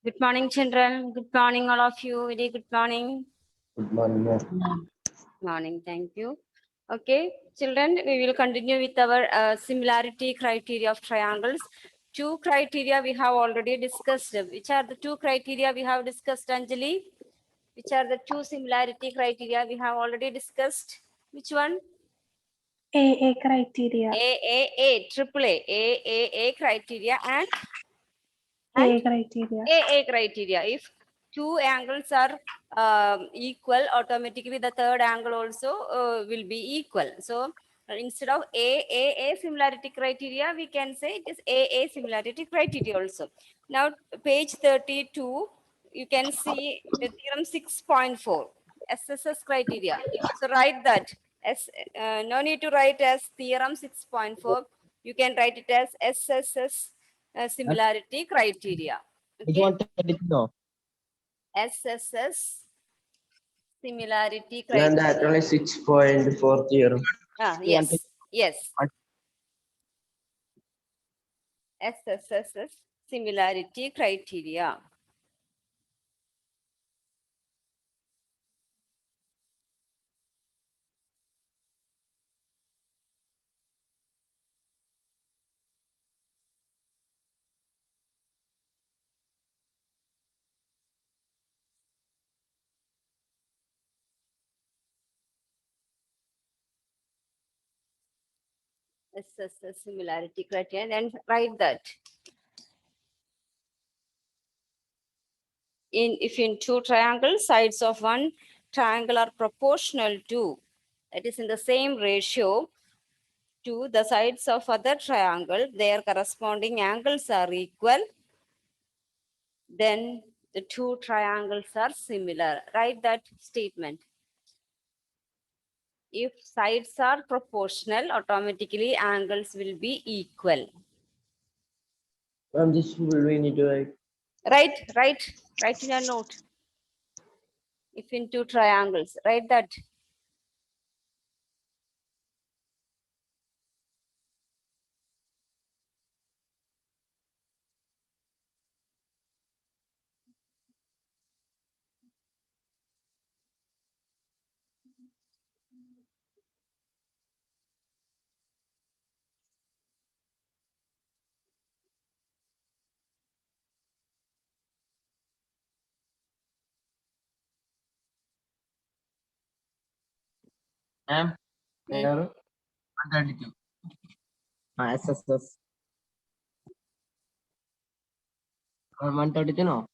Good morning, children. Good morning, all of you. Very good morning. Good morning, ma'am. Morning. Thank you. Okay, children, we will continue with our similarity criteria of triangles. Two criteria we have already discussed. Which are the two criteria we have discussed, Anjali? Which are the two similarity criteria we have already discussed? Which one? AA criteria. Triple A criteria and A criteria. A criteria. If two angles are equal, automatically the third angle also will be equal. So instead of A similarity criteria, we can say it is A similarity criteria also. Now page 32, you can see the theorem 6.4 SSS criteria. So write that as no need to write as theorem 6.4. You can write it as SSS similarity criteria. It Okay, wanted to know. SSS similarity And criteria. that only 6.4 theorem. Yes. SSS similarity criteria. SSS similarity criteria, and then write that. If in two triangles, sides of one triangle are proportional to, that is in the same ratio to the sides of other triangle, their corresponding angles are equal, then the two triangles are similar. Write that statement. If sides are proportional, automatically angles will be equal. This will we need to write. Write in your note. If in two triangles, write that. Ma'am, 132. SSS. 132 no.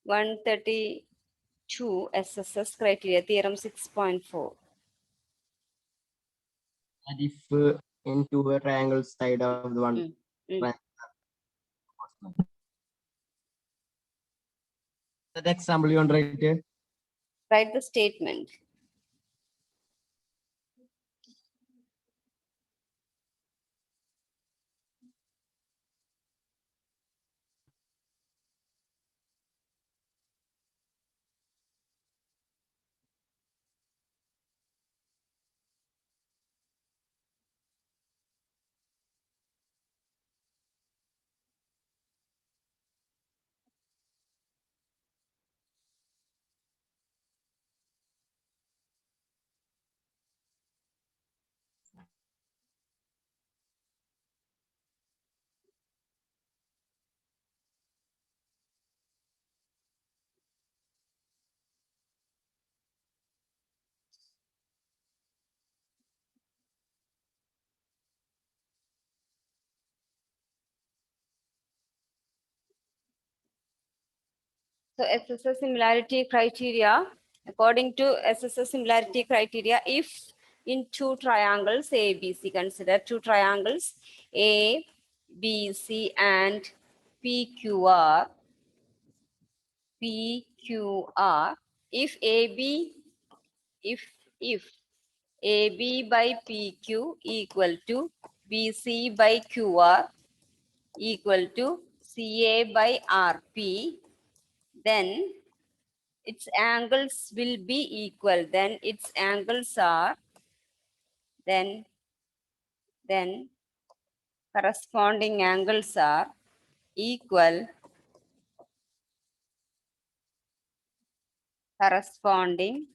132 SSS criteria, theorem 6.4. And if into a triangle side of the one. That example you want to write here? Write the statement. So SSS similarity criteria, according to SSS similarity criteria, if in two triangles ABC, consider two triangles A, B, C and PQR, if AB by PQ equal to BC by QR equal to CA by RP, then its angles will be equal. Then its angles are, then corresponding angles are equal corresponding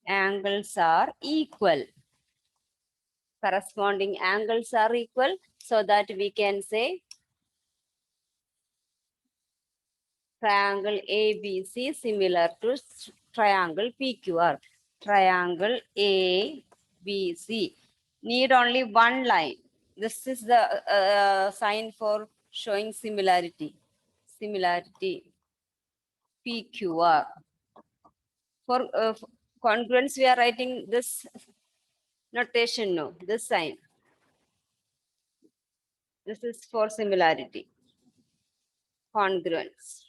angles are equal. Corresponding angles are equal, so that we can say triangle ABC similar to triangle PQR. Triangle ABC need only one line. This is the sign for showing similarity. Similarity PQR. For congruence, we are writing this notation, no, this sign. This is for similarity. Congruence.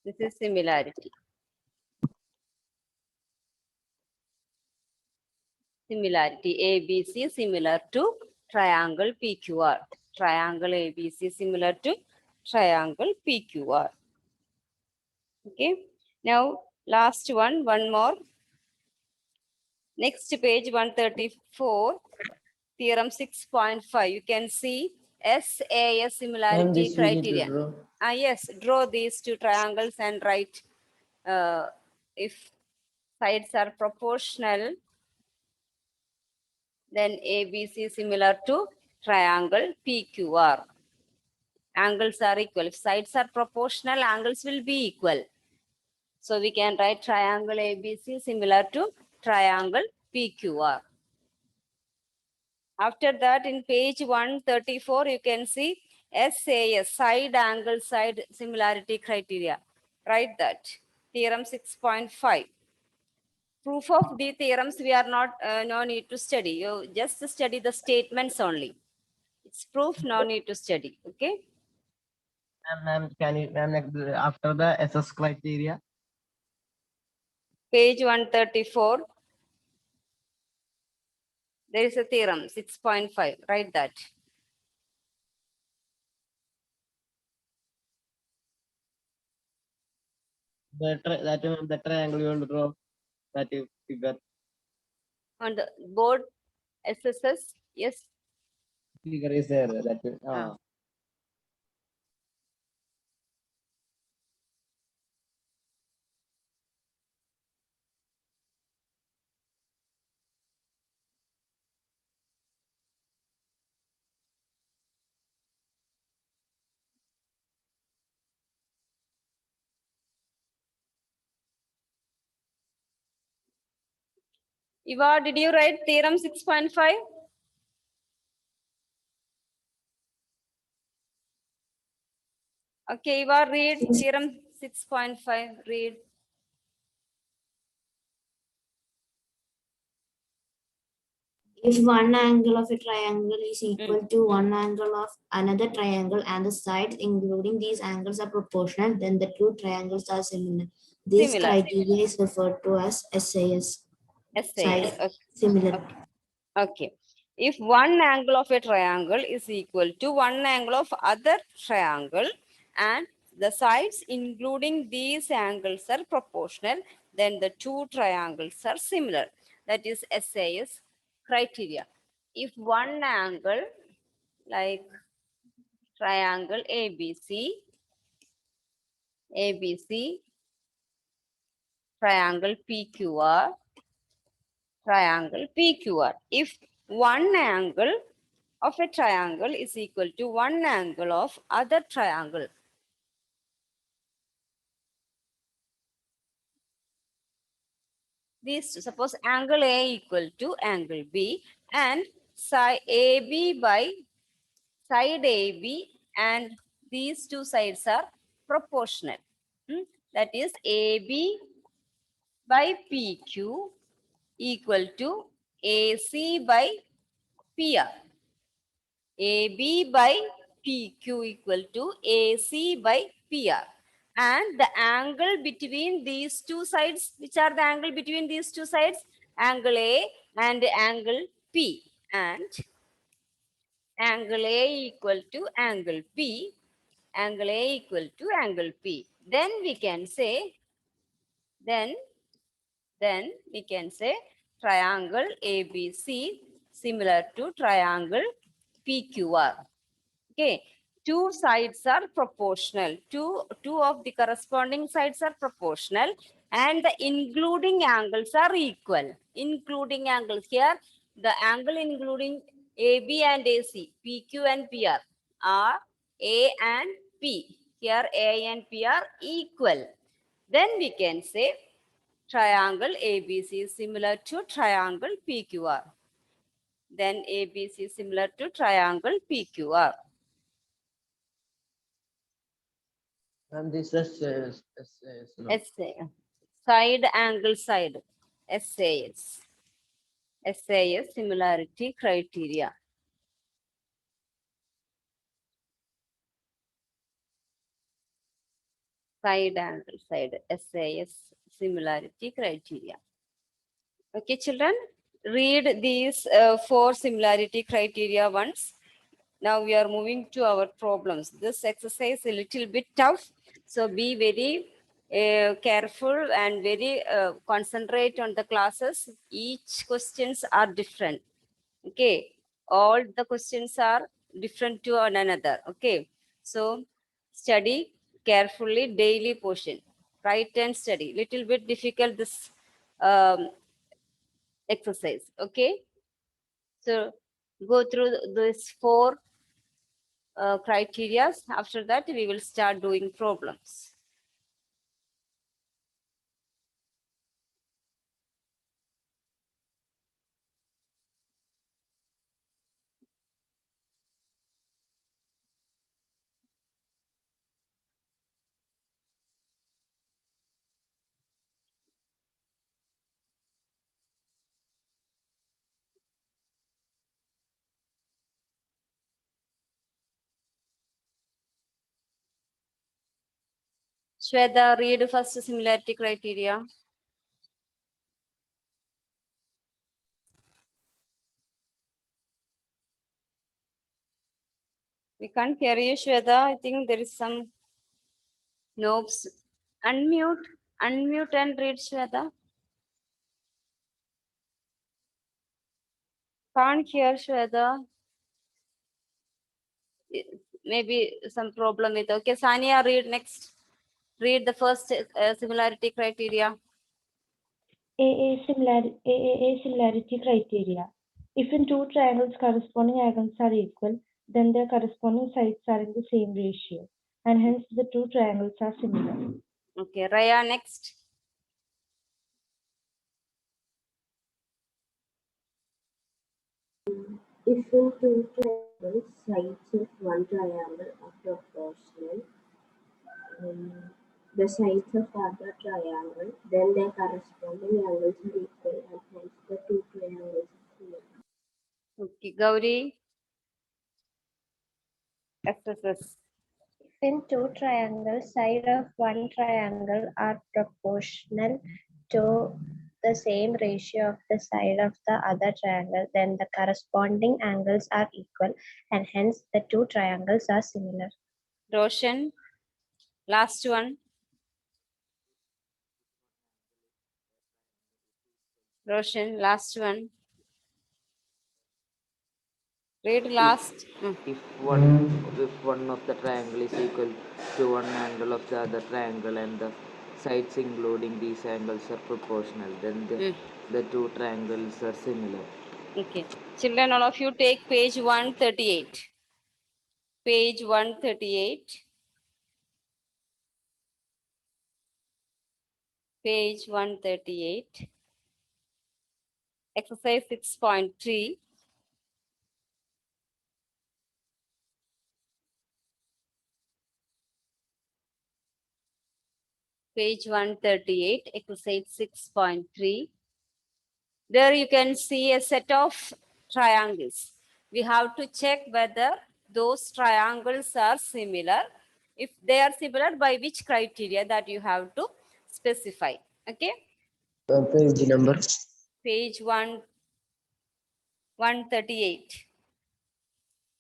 This is similarity. Similarity ABC similar to triangle PQR. Triangle ABC similar to triangle PQR. Okay. Now, last one more. Next page 134, theorem 6.5. You can see SAS similarity criteria. Yes, draw these two triangles and write if sides are proportional, then ABC similar to triangle PQR. Angles are equal. If sides are proportional, angles will be equal. So we can write triangle ABC similar to triangle PQR. After that, in page 134, you can see SAS, side angle side similarity criteria. Write that. Theorem 6.5. Proof of the theorems we are not, no need to study. You just study the statements only. It's proof, no need to study. Okay. Ma'am, can you, ma'am, after the SS criteria? Page 134. There is a theorem, 6.5. Write that. The triangle you want to draw, that figure. On the board, SSS, yes. Figure is there. That Eva, did you write theorem 6.5? Okay, Eva, read theorem 6.5. Read. If one angle of a triangle is equal to one angle of another triangle and the sides including these angles are proportional, then the two triangles are similar. This Similar. criteria is referred to as SAS. SAS. Side Okay. similar. Okay. If one angle of a triangle is equal to one angle of other triangle and the sides including these angles are proportional, then the two triangles are similar. That is SAS criteria. If one angle like triangle ABC, triangle PQR, triangle PQR. If one angle of a triangle is equal to one angle of other triangle, these two, suppose angle A equal to angle B and side AB by side AB, and these two sides are proportional. That is AB by PQ equal to AC by PR. AB by PQ equal to AC by PR. And the angle between these two sides, which are the angle between these two sides? Angle A and angle P. And angle A equal to angle P. Angle A equal to angle P. Then we can say, then we can say triangle ABC similar to triangle PQR. Okay. two sides are proportional. Two of the corresponding sides are proportional and the including angles are equal. Including angles here, the angle including AB and AC, PQ and PR are A and P. Here A and P are equal. Then we can say triangle ABC is similar to triangle PQR. Then ABC is similar to triangle PQR. And this is no. SA, side angle side, SAS. SAS similarity criteria. Side angle side, SAS similarity criteria. Okay, children, read these 4 similarity criteria once. Now we are moving to our problems. This exercise is a little bit tough, so be very careful and very concentrate on the classes. Each questions are different. Okay, all the questions are different to one another. Okay, so study carefully daily portion. Write and study. Little bit difficult this exercise. Okay, so go through these 4 criteria. After that, we will start doing problems. Shweta, read first similarity criteria. We can't hear you, Shweta. I think there is some knobs. Unmute and read, Shweta. Can't hear, Shweta. Maybe some problem with. Okay, Sania, read next. Read the first similarity criteria. AAA similarity criteria. If in two triangles corresponding angles are equal, then their corresponding sides are in the same ratio, and hence the two triangles are similar. Okay, Raya, next. If in two triangles, sides of one triangle are proportional, the sides of other triangle, then their corresponding angles are equal and hence the two triangles are similar. Okay, Gauri. SSS. In two triangles, sides of one triangle are proportional to the same ratio of the side of the other triangle, then the corresponding angles are equal and hence the two triangles are similar. Roshan. Last one. Roshan, last one. Read last. If one of the triangle is equal to one angle of the other triangle and the sides including these angles are proportional, then the two triangles are similar. Okay. Children, all of you take page 138. Page 138. Page 138. Exercise 6.3. Page 138, exercise 6.3. There you can see a set of triangles. We have to check whether those triangles are similar. If they are similar, by which criteria that you have to specify. Okay. Page number. Page 138.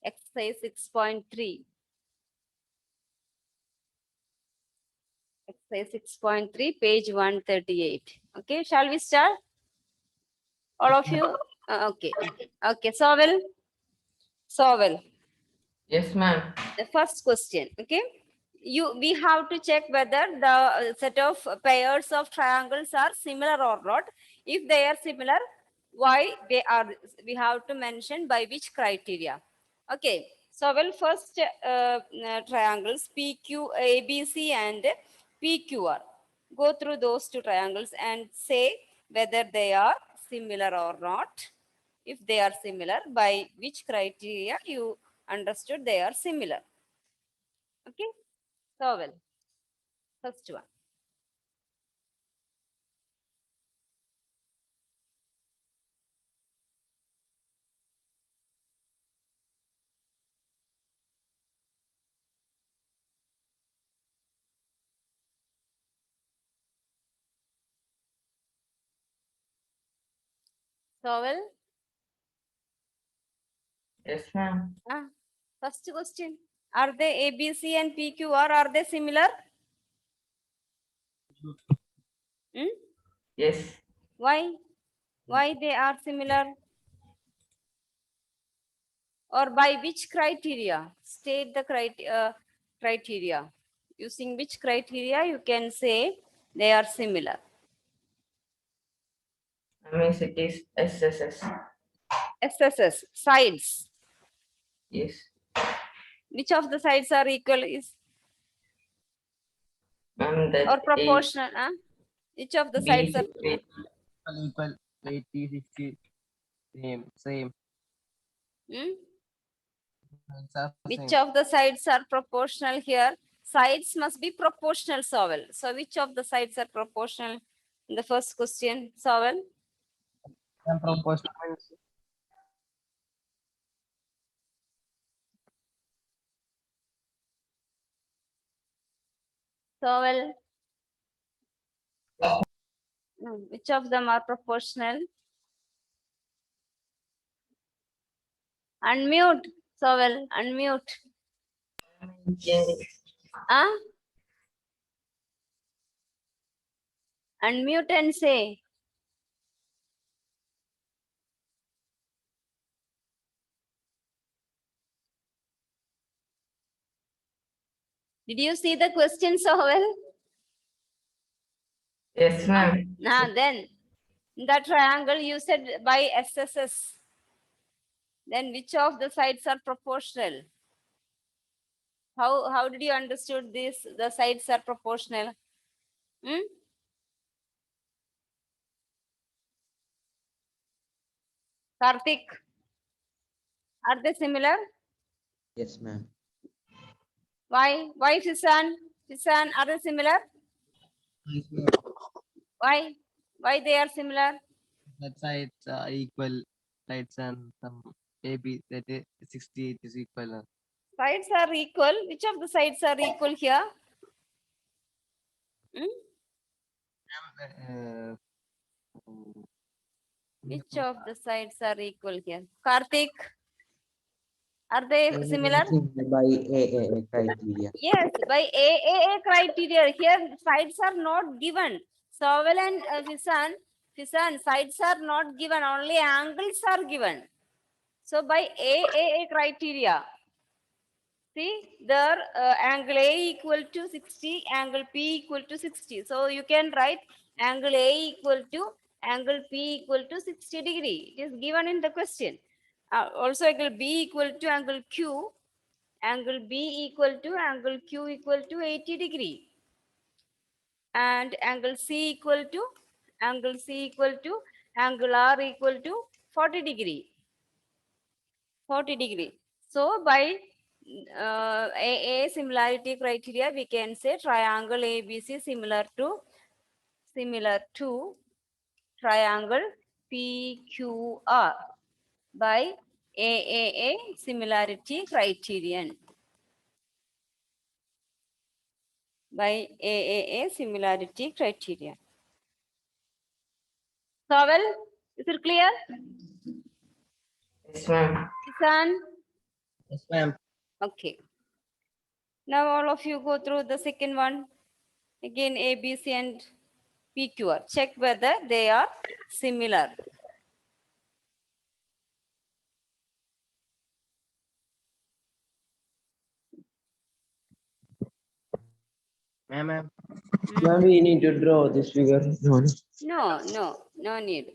Exercise 6.3. Exercise 6.3, page 138. Okay, shall we start? All of you? Okay. Okay, Sovel. Yes, ma'am. The first question, okay? We have to check whether the set of pairs of triangles are similar or not. If they are similar, why they are, we have to mention by which criteria. Okay, so well, first triangles PQ, ABC and PQR. Go through those two triangles and say whether they are similar or not. If they are similar, by which criteria you understood they are similar. Okay, so well, first one. So well, Yes, ma'am. first question. Are they ABC and PQR, are they similar? Hmm? Yes. Why? Why they are similar? Or by which criteria? State the criteria. Using which criteria you can say they are similar. I mean, it is SSS. SSS, sides. Yes. Which of the sides are equal is Ma'am, that or proportional? Which of the sides are Equal, 80, 60, same. hmm? It's are Which same. of the sides are proportional here? Sides must be proportional, Sowell. So which of the sides are proportional in the first question, Sowell? And proportional means Sowell. No, which of them are proportional? Unmute, Sowell, unmute. Unmute and say. Did you see the question, Sowell? Yes, ma'am. Then the triangle you said by SSS. Then which of the sides are proportional? How did you understood this? The sides are proportional. Hmm? Karthik, are they similar? Yes, ma'am. Why? Why Fisan? Fisan, are they similar? Why? Why they are similar? that sides are equal, sides and some AB that is 68 is equal. Sides are equal. Which of the sides are equal here? Hmm? Which of the sides are equal here? Karthik, are they similar? By AAA criteria. Yes, by AAA criteria. Here sides are not given. Sowell and Fisan, sides are not given. Only angles are given. So by AAA criteria, see there angle A equal to 60, angle P equal to 60. So you can write angle A equal to angle P equal to 60 degree. It is given in the question. Also angle B equal to angle Q, angle B equal to angle Q equal to 80 degree. And angle C equal to angle R equal to 40 degree. 40 degree. So by a similarity criteria, we can say triangle ABC similar to triangle PQR by AAA similarity criterion. By AAA similarity criterion. Sowell, is it clear? Yes, ma'am. Kisan? Yes, ma'am. Okay. Now all of you go through the second one. Again, A, B, C, and PQR. Check whether they are similar. Ma'am, Ma'am, we need to draw this figure. No need.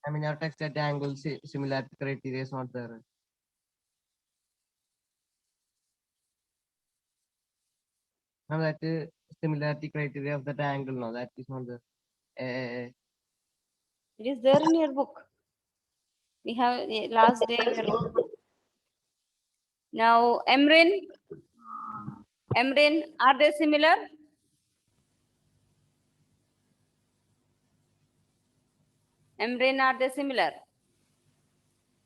I mean, our text at angle similarity criteria is not there. Ma'am, that similarity criteria of that angle, no, that is not there. It is there in your book. We have last day. Now, Emrin, are they similar? Emrin, are they similar?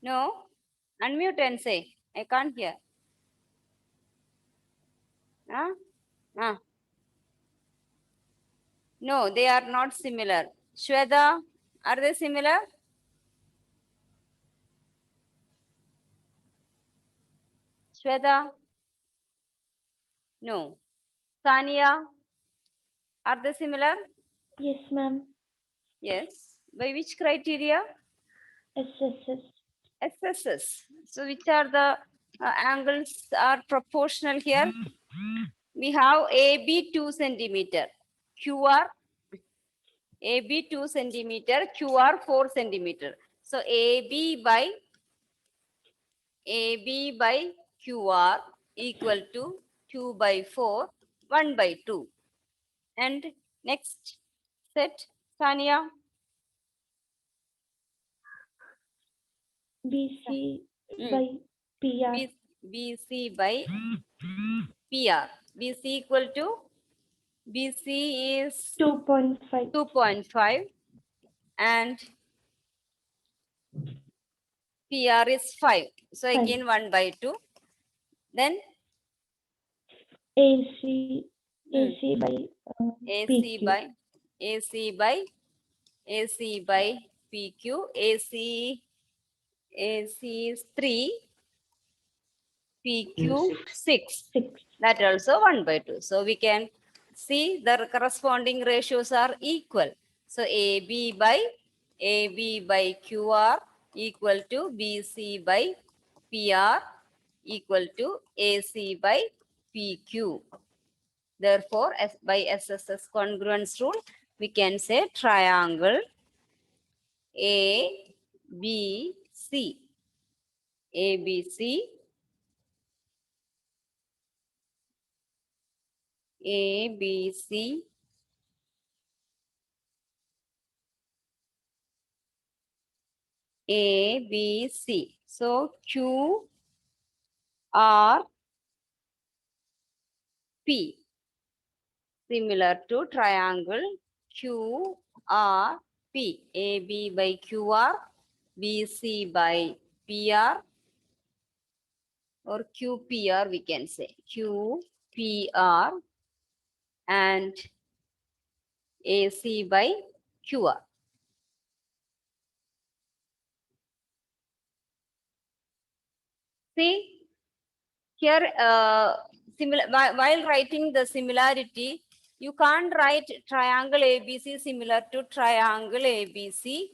No? Unmute and say. I can't hear. Huh? Ah. No, they are not similar. Shweta, are they similar? Shweta? No. Sania, are they similar? Yes, ma'am. Yes. By which criteria? SSS. SSS. So which are the angles are proportional here? We have AB 2 centimeter, QR AB 2 centimeter, QR 4 centimeter. So AB by QR equal to 2 by 4, 1 by 2. And next set, Sania. BC by PR. BC by PR. BC equal to, BC is 2.5. 2.5 and PR is 5. So again 1 by 2. Then AC by AC PQ. by PQ. AC is 3, PQ 6. 6. That also 1 by 2. So we can see the corresponding ratios are equal. So AB by QR equal to BC by PR equal to AC by PQ. Therefore, by SSS congruence rule, we can say triangle ABC. ABC. ABC. ABC. So Q R P similar to triangle QRP. AB by QR, BC by PR, or QPR we can say. QPR and AC by QR. See, here while writing the similarity, you can't write triangle ABC similar to triangle ABC,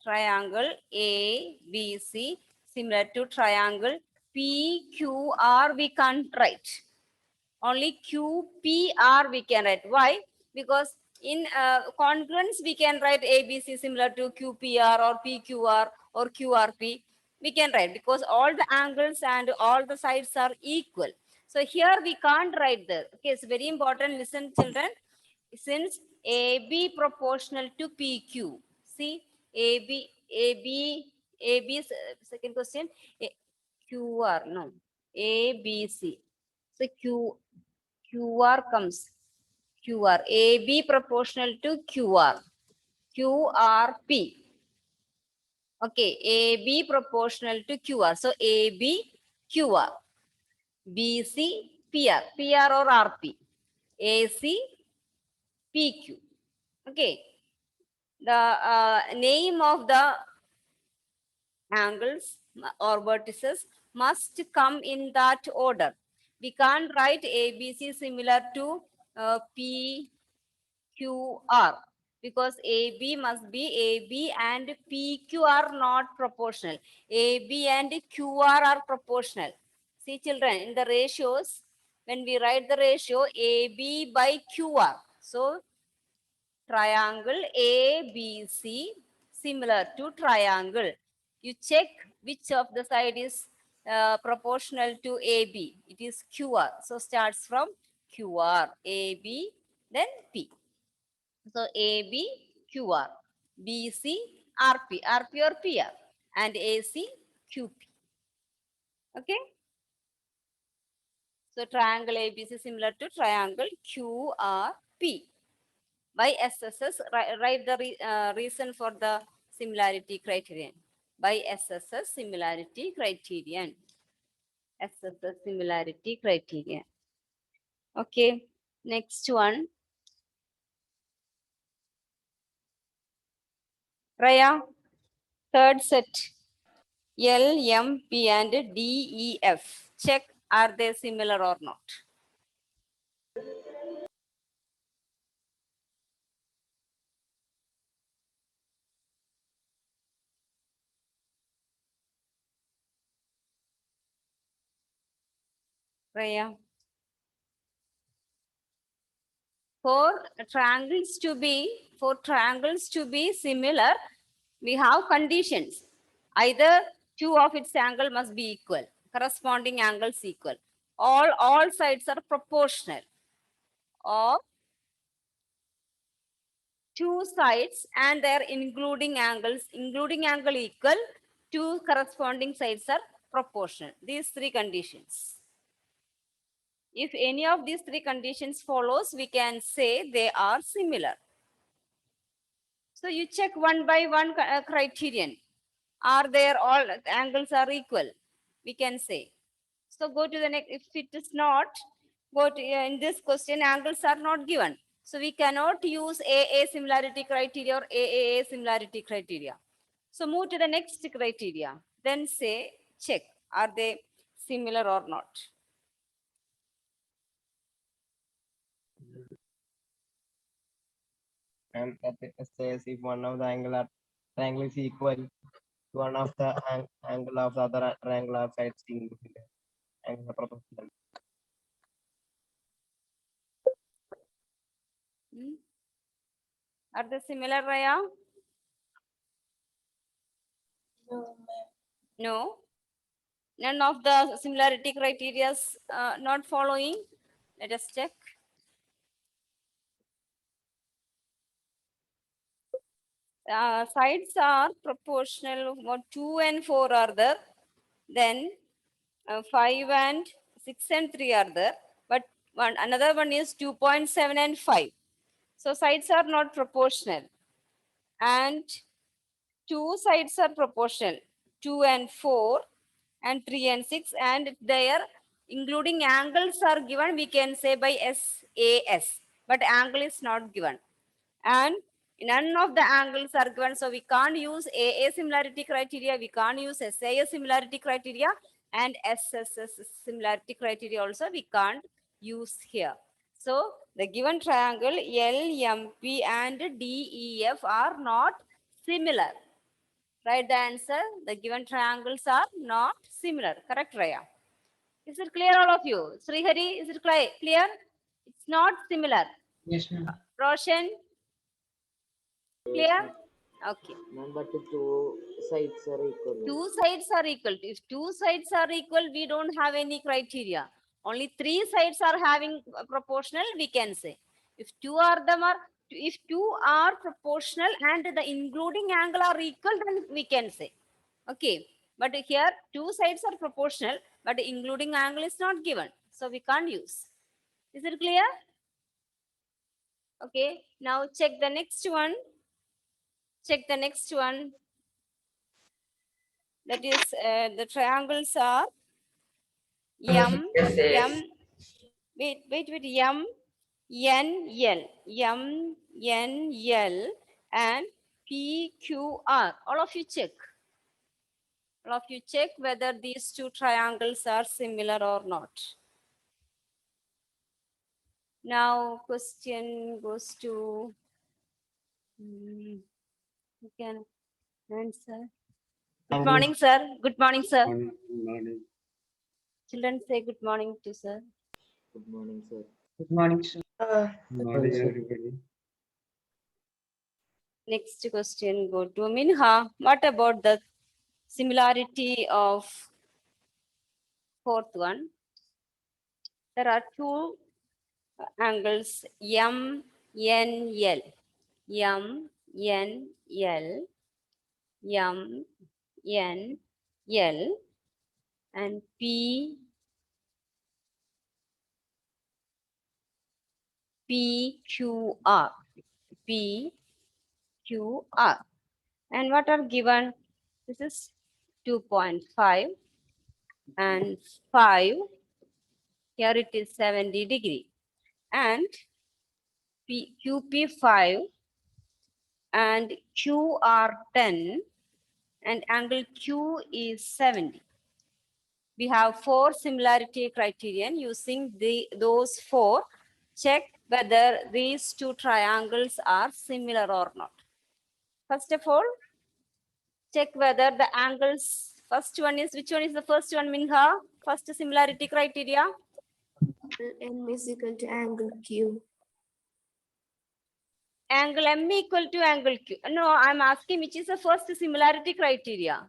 triangle ABC similar to triangle PQR we can't write. Only QPR we can write. Why? Because in congruence we can write ABC similar to QPR or PQR or QRP. We can write because all the angles and all the sides are equal. So here we can't write there. Okay, it's very important. Listen, children. Since AB proportional to PQ. See, AB, second question, QR, no, ABC. So QR comes, QR, AB proportional to QR, QRP. Okay, AB proportional to QR. So AB, QR, BC, PR, PR or RP, AC, PQ. Okay, the name of the angles or vertices must come in that order. We can't write ABC similar to PQR because AB must be AB and PQ are not proportional. AB and QR are proportional. See children, in the ratios, when we write the ratio AB by QR. So triangle ABC similar to triangle. You check which of the side is proportional to AB. It is QR. So starts from QR, AB, then P. So AB, QR, BC, RP, RP or PR, and AC, QP. Okay. So triangle ABC similar to triangle QRP. By SSS, write the reason for the similarity criterion. By SSS similarity criterion. SSS similarity criterion. Okay, next one. Raya, third set. L, M, P and D, E, F. Check, are they similar or not? Raya. For triangles to be similar, we have conditions. Either two of its angle must be equal, corresponding angles equal. All sides are proportional. Or two sides and their including angle equal, two corresponding sides are proportional. These three conditions. If any of these three conditions follows, we can say they are similar. So you check one by one criterion. Are there all angles are equal? We can say. So go to the next. If it is not, go to in this question angles are not given. So we cannot use AA similarity criteria or AAA similarity criteria. So move to the next criteria. Then say check, are they similar or not? And that it says if one of the triangle is equal to one of the angle of the other triangular sides including the angle proportional. Are they similar, Raya? No. None of the similarity criteria is not following. Let us check. Sides are proportional. 2 and 4 are there. Then 5 and 6 and 3 are there. But another one is 2.7 and 5. So sides are not proportional. And two sides are proportional. 2 and 4 and 3 and 6. And their including angles are given, we can say by SAS. But angle is not given. And none of the angles are given, so we can't use AA similarity criteria, we can't use SAS similarity criteria, and SSS similarity criteria also we can't use here. So the given triangle LMP and DEF are not similar. Write the answer. The given triangles are not similar. Correct, Raya? Is it clear, all of you? Srihari, is it clear? It's not similar. Yes, ma'am. Roshan? Clear? Okay. Ma'am, but the two sides are equal. Two sides are equal. If two sides are equal, we don't have any criteria. Only three sides are having proportional, we can say. If two are proportional and the including angle are equal, then we can say. Okay. But here two sides are proportional, but the including angle is not given. So we can't use. Is it clear? Okay. Now check the next one. Check the next one. That is, the triangles are M, wait, M, N, L, M, N, L, and P, Q, R. All of you check. All of you check whether these two triangles are similar or not. Now, question goes to, you can answer. Good morning, sir. Good morning, sir. Morning. Children say good morning to sir. Good morning, sir. Good morning, sir. Good morning, everybody. Next question go to Minha. What about the similarity of fourth one? There are two angles M, N, L. M, N, L. M, N, L. And P, P, Q, R. P, Q, R. And what are given? This is 2.5 and 5. Here it is 70 degree. And QP5 and QR10 and angle Q is 70. We have 4 similarity criterion. Using those 4, check whether these two triangles are similar or not. First of all, check whether the angles, first one is, which one is the first one, Minha? First similarity criteria. M is equal to angle Q. Angle M equal to angle Q. No, I'm asking which is the first similarity criteria.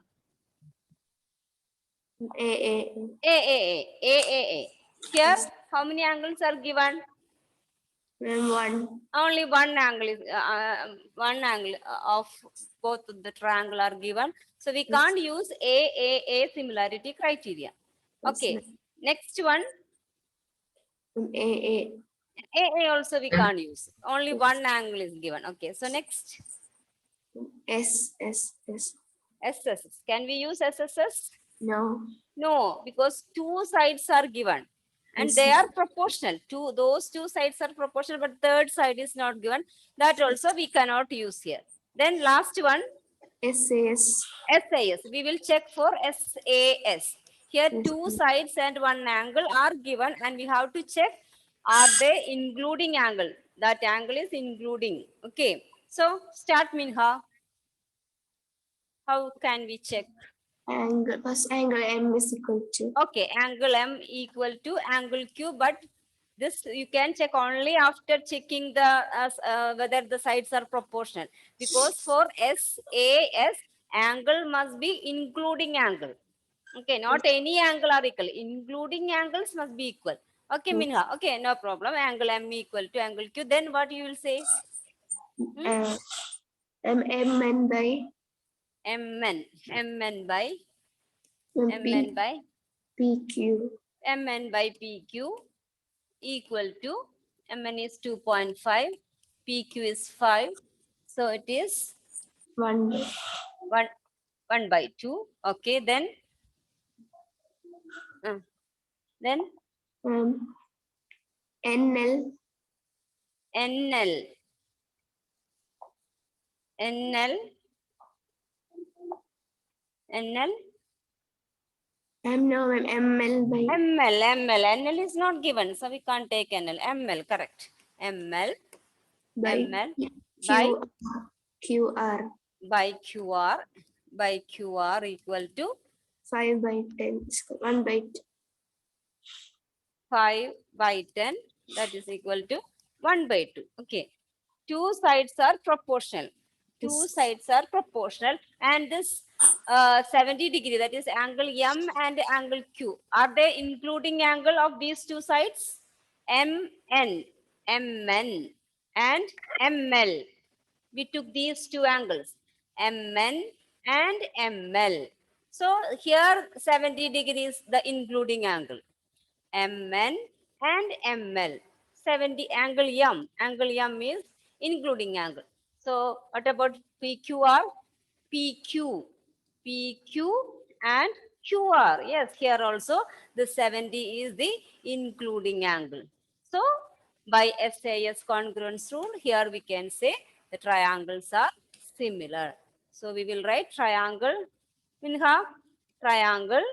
A. A. Here, how many angles are given? And 1. Only one angle is one angle of both the triangle are given. So we can't use A similarity criteria. Okay. Next one. A. A also we can't use. Only one angle is given. Okay. So next. S. SSS. Can we use SSS? No. No, because two sides are given. And Yes, they yes. are proportional. Those two sides are proportional, but third side is not given. That also we cannot use here. Then last one, SAS. SAS. We will check for SAS. Here Yes, two ma'am. sides and one angle are given, and we have to check, are they including angle? That angle is including. Okay. So start, Minha. How can we check? First angle M is equal to. Okay, angle M equal to angle Q, but this you can check only after checking the whether the sides are proportional, because for SAS angle must be including angle. Okay, not any angle are equal, including angles must be equal. Okay, Minha. Okay, no problem. Angle M equal to angle Q. Then what you will say? MN by MN by P, PQ. MN by PQ equal to MN is 2.5, PQ is 5. So it is 1. 1 by 2. Okay, then NL. ML by ML is not given, so we can't take NL. ML, correct. ML by by QR. by QR equal to 5 by 10. 1 by 5 by 10, that is equal to 1 by 2. Okay. Two sides are proportional. Two Yes. sides are proportional, and this 70 degree, that is angle M and angle Q, are they including angle of these two sides? MN and ML. We took these two angles, MN and ML. So here 70 degrees the including angle. MN and ML. 70 angle M. Angle M is including angle. So what about PQR? PQ. PQ and QR. Yes, here also the 70 is the including angle. So by SAS congruence rule, here we can say the triangles are similar. So we will write triangle. Minha, triangle.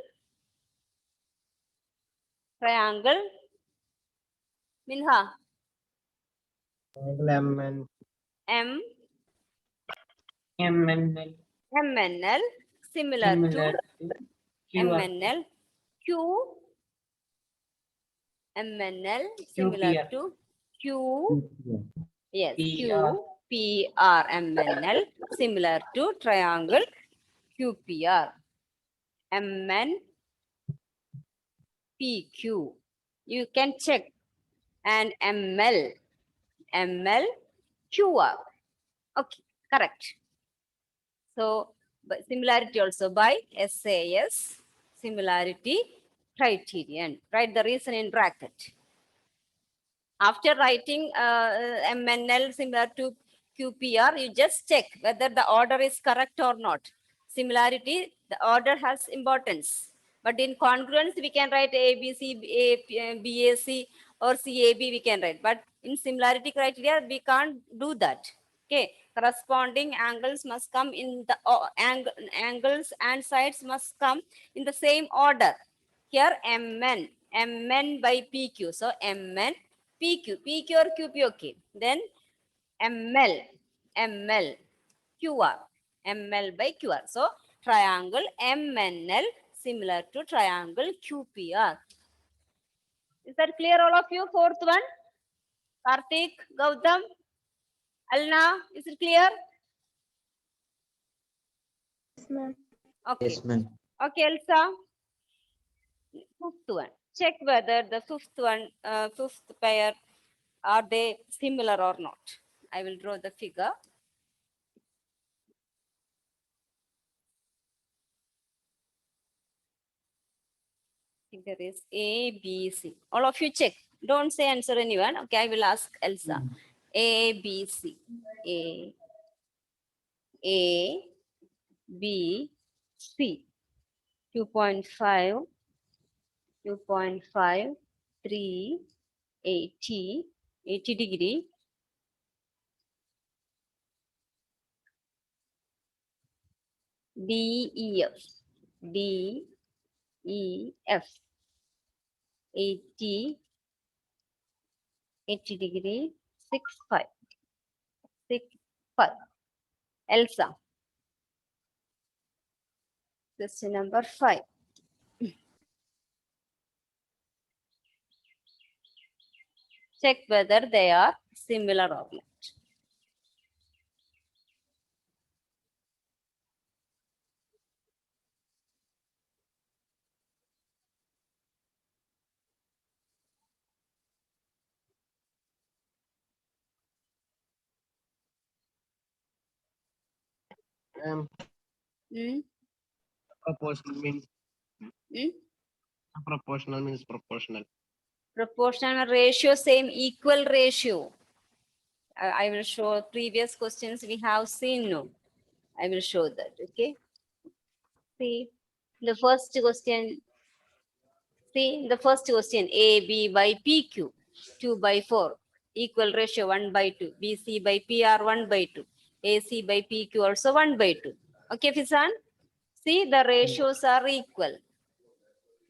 Minha, Angle MN. MNL. MNL similar to Similar to QR. MNL. Q MNL similar QPR. to Q. Yes, PR. QPR. MNL similar to triangle QPR. MN PQ. You can check. And ML QR. Okay, correct. So similarity also by SAS similarity criterion. Write the reason in bracket. After writing MNL similar to QPR, you just check whether the order is correct or not. Similarity, the order has importance. But in congruence, we can write ABC, BAC, or CAB, we can write. But in similarity criteria, we can't do that. Okay, corresponding angles must come in the angles and sides must come in the same order. Here, MN by PQ. So MN PQ or QP, okay. Then ML QR, ML by QR. So triangle MNL similar to triangle QPR. Is that clear, all of you? Fourth one, Karthik, Gautam, Alna, is it clear? Yes, ma'am. Okay. Yes, ma'am. Okay, Elsa. Fifth one. Check whether the fifth pair, are they similar or not? I will draw the figure. Figure is A, B, C. All of you check. Don't say answer anyone. Okay, I will ask Elsa. A, B, C. A, B, C. 2.5, 2.5, 3, 80 degree. D, E, F. D, E, F. 80 degree, 6, 5. 6, 5. Elsa. Question number 5. Check whether they are similar or not. Hmm? Proportional means Hmm? proportional means proportional. Proportional ratio, same equal ratio. I will show previous questions we have seen. No, I will show that. Okay. See the first question. See the first question. AB by PQ 2 by 4 equal ratio 1 by 2. BC by PR 1 by 2. AC by PQ also 1 by 2. Okay, Fisan. See the ratios are equal.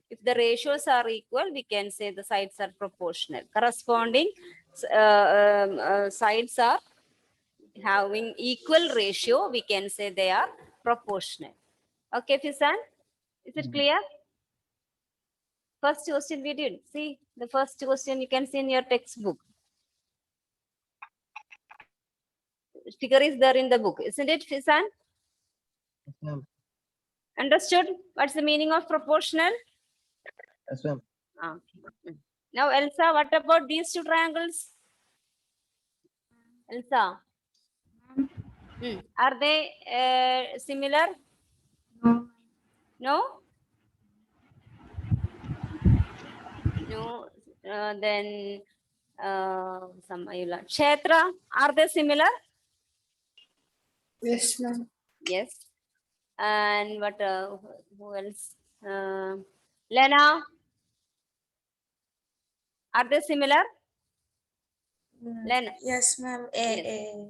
If the ratios are equal, we can say the sides are proportional. Corresponding sides are having equal ratio, we can say they are proportional. Okay, Fisan, is it clear? First question we did. See, the first question you can see in your textbook. Figure is there in the book, isn't it, Fisan? Yes, ma'am. Understood? What's the meaning of proportional? Yes, ma'am. Okay. Now, Elsa, what about these two triangles? Elsa, are they similar? No. No? No. Then Kshetra, are they similar? Yes, ma'am. Yes. And what? Who else? Lena, are they similar? Lena. Yes, ma'am. Yes.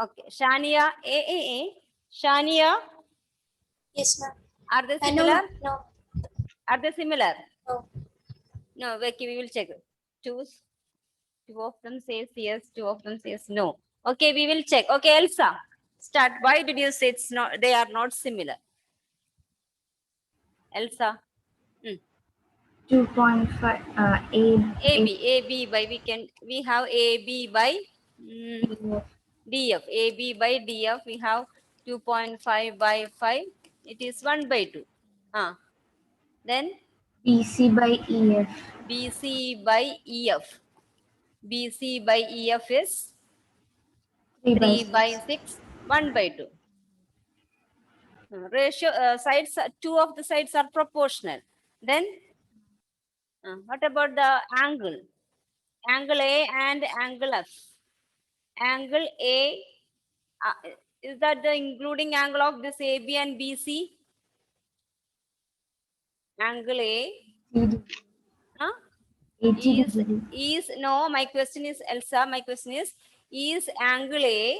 Okay. Shania, A. Shania, Yes, ma'am. are they similar? No. Are they similar? No. No, okay, we will check. Two of them says yes, two of them says no. Okay, we will check. Okay, Elsa, start. Why did you say it's not? They are not similar. Elsa, 2.5 AB by we have AB by DF. AB by DF we have 2.5 by 5. It is 1 by 2. Then BC by EF. BC by EF. BC by EF is 3 by 6, 1 by 2. Ratio sides, two of the sides are proportional. Then what about the angle? Angle A and angle F. Angle A, is that the including angle of this AB and BC? Angle A is no, my question is Elsa, my question is angle A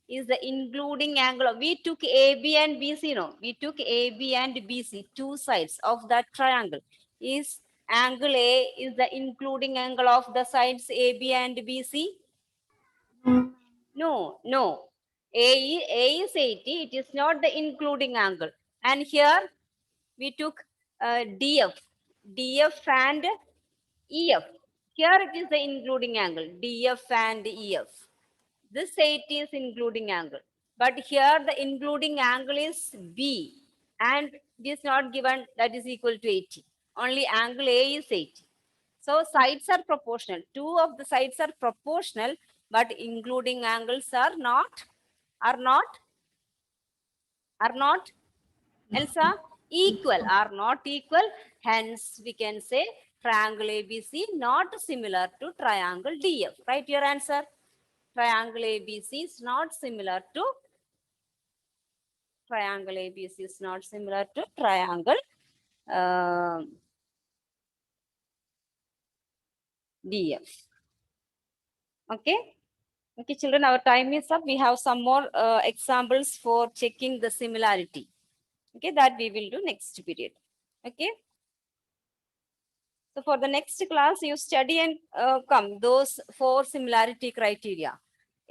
is the including angle of, we took AB and BC, no, we took AB and BC, two sides of that triangle. Is angle A is the including angle of the sides AB and BC? No, no. A is 80, it is not the including angle. And here we took DF and EF. Here it is the including angle, DF and EF. This 80 is including angle. But here the including angle is B. And it is not given that is equal to 80. Only angle A is 80. So sides are proportional. Two of the sides are proportional, but including angles are not, Elsa, equal, are not equal. Hence, we can say triangle ABC not similar to triangle DF. Write your answer. Triangle ABC is not similar to triangle ABC is not similar to triangle DF. Okay. Okay, children, our time is up. We have some more examples for checking the similarity. Okay, that we will do next period. Okay. So for the next class, you study and come those 4 similarity criteria: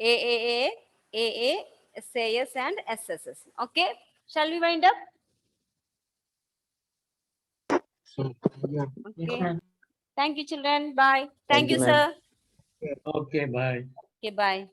AAA, AA, SAS, and SSS. Okay. Shall we wind up? Okay. ma'am. Thank you, children. Bye. Thank Thank you, you, ma'am. sir. Okay, bye. Okay, bye.